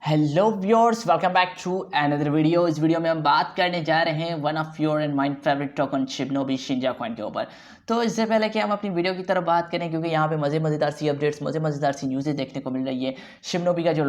Hello viewers, welcome back to another video. इस video में हम बात करने जा रहे हैं one of your and my favourite token Shibnobi Shinja coin के ऊपर। तो इससे पहले कि हम अपनी वीडियो की तरफ बात करें, क्योंकि यहाँ पे मज़ेदार सी अपडेट्स, मज़ेदार सी न्यूज़ें देखने को मिल रही है। शिबनोबी का जो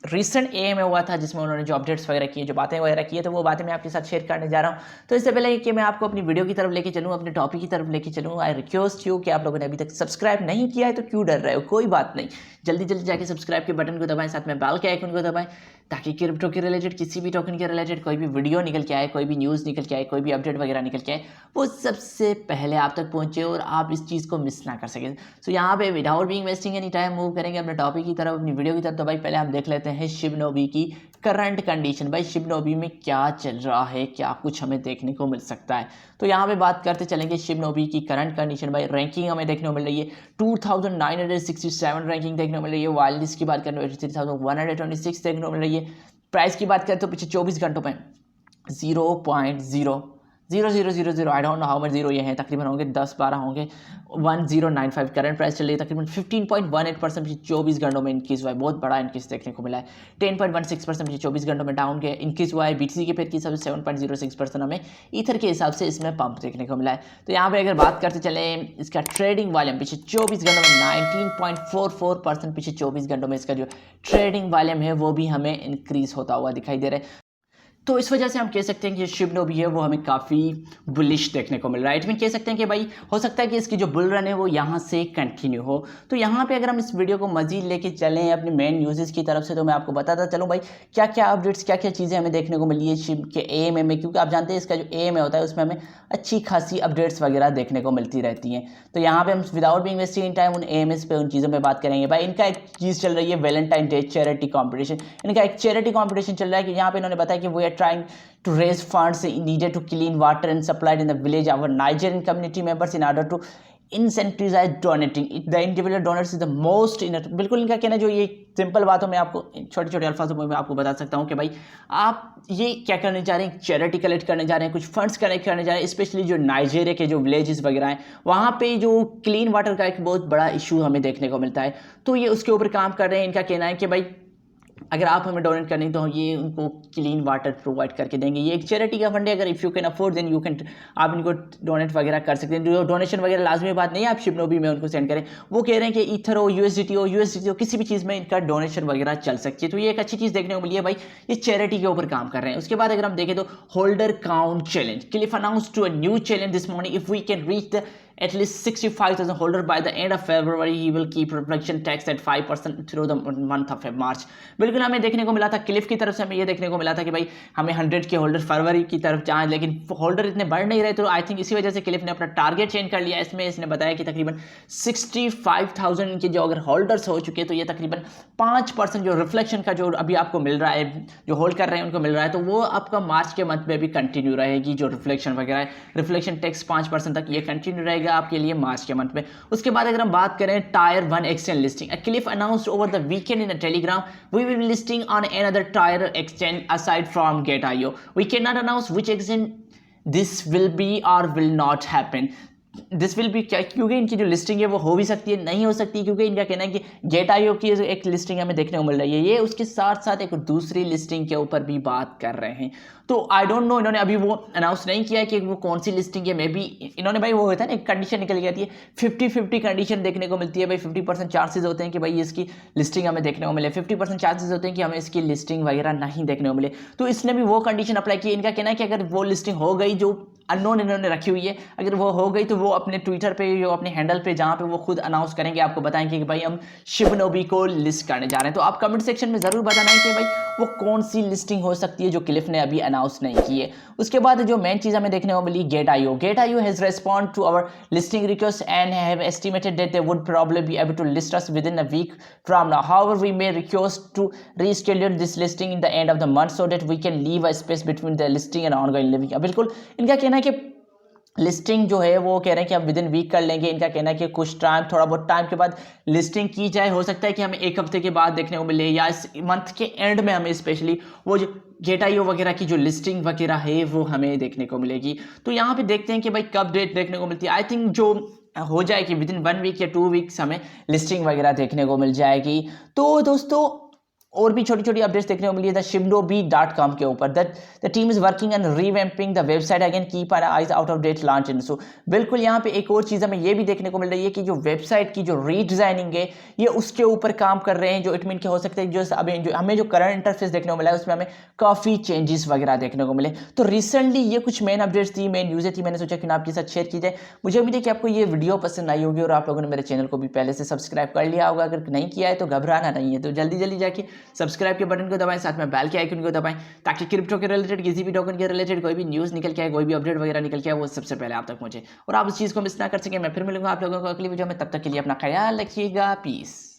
रिसेंट एम हुआ था, जिसमें उन्होंने जो अपडेट्स वगैरह किए, जो बातें वगैरह की है, तो वो बातें मैं आपके साथ शेयर करने जा रहा हूँ। तो इससे पहले कि मैं आपको अपनी वीडियो की तरफ लेके चलूँ, अपने टॉपिक की तरफ लेके चलूँ, आई रिक्वेस्ट यू कि आप लोगों ने अभी तक सब्सक्राइब नहीं किया है तो क्यों डर रहे हो, कोई बात नहीं, जल्दी जल्दी जाके सब्सक्राइब के बटन को दबाएं, साथ में बेल के आइकन को दबाएं, ताकि क्रिप्टो के रिलेटेड, किसी भी टोकन के रिलेटेड कोई भी वीडियो निकल के आए, कोई भी न्यूज़ निकल के आए, कोई भी अपडेट वगैरह निकल के आए, वो सबसे पहले आप तक पहुंचे और आप इस चीज़ को मिस ना कर सकें। सो यहाँ पे without being wasting any time move करेंगे अपने टॉपिक की तरफ, अपनी वीडियो की तरफ। तो भाई पहले हम देख लेते हैं शिबनोबी की करंट कंडीशन। भाई शिबनोबी में क्या चल रहा है, क्या कुछ हमें देखने को मिल सकता है। तो यहाँ पे बात करते चलेंगे शिबनोबी की करंट कंडीशन। भाई रैंकिंग हमें देखने को मिल रही है 2967 रैंकिंग देखने को मिल रही है। वाइल्ड की बात करें 3126 देखने को मिल रही है। प्राइस की बात करें तो पिछले 24 घंटों में 0.0000 I don't know how much zero ये हैं, तकरीबन होंगे 10-12 होंगे। 1095 करंट प्राइस चल रही है, तकरीबन 15.18% पिछले 24 घंटों में इंक्रीज हुआ है। बहुत बड़ा इंक्रीज देखने को मिला है। 10.16% पिछले 24 घंटों में डाउन के इंक्रीज हुआ है। बीटीसी के पेयर के हिसाब से 7.06% हमें ईथर के हिसाब से इसमें पंप देखने को मिला है। तो यहाँ पे अगर बात करते चले इसका ट्रेडिंग वॉल्यूम पिछले 24 घंटों में 19.44% पिछले 24 घंटों में इसका जो ट्रेडिंग वॉल्यूम है वो भी हमें इंक्रीज होता हुआ दिखाई दे रहा है। तो इस वजह से हम कह सकते हैं कि शिबनोबी है वो हमें काफ़ी बुलिश देखने को मिल रहा है। इट मीन कह सकते हैं कि भाई हो सकता है कि इसकी जो बुल रन है वो यहाँ से कंटिन्यू हो। तो यहाँ पे अगर हम इस वीडियो को मजीद लेके चलें अपने मेन न्यूज़ की तरफ से, तो मैं आपको बताता चलूँ भाई क्या क्या अपडेट्स, क्या क्या चीज़ें हमें देखने को मिली है शिब के एएमए में। क्योंकि आप जानते हैं इसका जो एएमए होता है उसमें हमें अच्छी खासी अपडेट्स वगैरह देखने को मिलती रहती हैं। तो यहाँ पे हम without being wasting in time उन एएमएस पे, उन चीज़ों पे बात करेंगे। भाई इनका एक चीज़ चल रही है वैलेंटाइन डे चैरिटी कॉम्पिटिशन। इनका एक चैरिटी कॉम्पिटिशन चल रहा है कि यहाँ पे इन्होंने बताया कि we are trying to raise funds needed to clean water and supplied in the village our Nigerian community members in order to incentivize donating the individual donors is the most in बिल्कुल इनका कहना जो ये simple बातों में आपको छोटे छोटे अल्फाजों में मैं आपको बता सकता हूँ कि भाई आप ये क्या करने जा रहे हैं, चैरिटी कलेक्ट करने जा रहे हैं, कुछ फंड्स कलेक्ट करने जा रहे हैं। स्पेशली जो नाइजीरिया के जो विलेजेस वगैरह हैं वहाँ पे जो क्लीन वाटर का एक बहुत बड़ा इशू हमें देखने को मिलता है। तो ये उसके ऊपर काम कर रहे हैं। इनका कहना है कि भाई अगर आप हमें डोनेट करें तो ये उनको क्लीन वाटर प्रोवाइड करके देंगे। ये एक चैरिटी का फंड है, अगर if you can afford then you can, आप इनको डोनेट वगैरह कर सकते हैं। जो डोनेशन वगैरह लाजमी बात नहीं है आप शिबनोबी में उनको सेंड करें। वो कह रहे हैं कि ईथर हो, यूएसडीटी हो, किसी भी चीज़ में इनका डोनेशन वगैरह चल सकती है। तो ये एक अच्छी चीज़ देखने को मिली है भाई, ये चैरिटी के ऊपर काम कर रहे हैं। उसके बाद अगर हम देखें तो holder count challenge, Cliff announce to a new challenge this morning, if we can reach the at least 65,000 holder by the end of February he will keep production tax at 5% through the month of March। बिल्कुल हमें देखने को मिला था Cliff की तरफ से, हमें ये देखने को मिला था कि भाई हमें 100 के होल्डर फरवरी की तरफ जाएं, लेकिन होल्डर इतने बढ़ नहीं रहे। तो आई थिंक इसी वजह से क्लिफ ने अपना टारगेट चेंज कर लिया। इसमें इसने बताया कि तकरीबन 65,000 इनके जो अगर होल्डर्स हो चुके तो ये तकरीबन 5% जो रिफ्लेक्शन का जो अभी आपको मिल रहा है, जो होल्ड कर रहे हैं उनको मिल रहा है, तो वो आपका मार्च के मंथ में भी कंटिन्यू रहेगी। जो रिफ्लेक्शन वगैरह है, रिफ्लेक्शन टैक्स 5% तक ये कंटिन्यू रहेगा आपके लिए मार्च के मंथ में। उसके बाद अगर हम बात करें tier 1 exchange listing, Cliff announced over the weekend in a Telegram we will be listing on another tier exchange aside from गेट.io। We can not announce which exchange this will be और will not happen. This will be क्या, क्योंकि इनकी जो listing है वो हो भी सकती है, नहीं हो सकती, क्योंकि इनका कहना है कि गेट.io की एक लिस्टिंग हमें देखने को मिल रही है। ये उसके साथ साथ एक दूसरी लिस्टिंग के ऊपर भी बात कर रहे हैं। तो आई डोंट नो, इन्होंने अभी वो अनाउंस नहीं किया है कि वो कौन सी लिस्टिंग है। मे बी इन्होंने भाई वो होता है ना, एक कंडीशन निकल के आती है 50-50 कंडीशन देखने को मिलती है। भाई 50% चांसेस होते हैं कि भाई इसकी लिस्टिंग हमें देखने को मिले, 50% चांसेस होते हैं कि हमें इसकी लिस्टिंग वगैरह नहीं देखने को मिले। तो इसने भी वो कंडीशन अप्लाई की। इनका कहना है कि अगर वो लिस्टिंग हो गई जो अननोन इन्होंने रखी हुई है, अगर वो हो गई तो वो अपने ट्विटर पे, जो अपने हैंडल पे, जहाँ पे वो खुद अनाउंस करेंगे, आपको बताएंगे कि भाई हम शिबनोबी को लिस्ट करने जा रहे हैं। तो आप कमेंट सेक्शन में ज़रूर बताना है कि भाई वो कौन सी लिस्टिंग हो सकती है जो क्लिफ ने अभी अनाउंस नहीं की है। उसके बाद जो मेन चीज़ हमें देखने को मिली गेट.io has respond to our listing request and have estimated that they would probably be able to list us within a week from now. However we may request to reschedule this listing in the end of the month so that we can leave a space between the listing and ongoing living. बिल्कुल इनका कहना है कि listing जो है वो कह रहे हैं कि हम विद इन वीक कर लेंगे। इनका कहना है कि कुछ टाइम, थोड़ा बहुत टाइम के बाद लिस्टिंग की जाए। हो सकता है कि हमें 1 हफ्ते के बाद देखने को मिले, या इस मंथ के एंड में हमें स्पेशली वो जो गेट.io वगैरह की जो लिस्टिंग वगैरह है वो हमें देखने को मिलेगी। तो यहाँ पे देखते हैं कि भाई कब डेट देखने को मिलती है। आई थिंक जो हो जाए कि विद इन 1 वीक या 2 वीक्स हमें लिस्टिंग वगैरह देखने को मिल जाएगी। तो दोस्तों और भी छोटी छोटी अपडेट्स देखने को मिली है shipdobi.com के ऊपर the team is working and revamping the website again keep our eyes out of date launch in. So बिल्कुल यहाँ पे एक और चीज़ हमें ये भी देखने को मिल रही है कि जो वेबसाइट की जो रीडिजाइनिंग है ये उसके ऊपर काम कर रहे हैं, जो इट मीन के हो सकता है जो अभी जो हमें जो करंट इंटरफेस देखने को मिला है उसमें हमें काफ़ी चेंजेस वगैरह देखने को मिले। तो रिसेंटली ये कुछ मेन अपडेट्स थी, मेन न्यूज़ें थी, मैंने सोचा कि ना आपके साथ शेयर की जाए। मुझे उम्मीद है कि आपको ये वीडियो पसंद आई होगी और आप लोगों ने मेरे चैनल को भी पहले से सब्सक्राइब कर लिया होगा। अगर नहीं किया है तो घबराना नहीं है, तो जल्दी जल्दी जाके सब्सक्राइब के बटन को दबाएं, साथ में बेल के आइकन को दबाएं ताकि क्रिप्टो के रिलेटेड किसी भी टोकन के रिलेटेड कोई भी न्यूज़ निकल के आए, कोई भी अपडेट वगैरह निकल के आए वो सबसे पहले आप तक पहुंचे और आप उस चीज़ को मिस ना कर सकें। मैं फिर मिलूंगा आप लोगों को अगली वीडियो में, तब तक के लिए अपना ख्याल रखिएगा। पीस।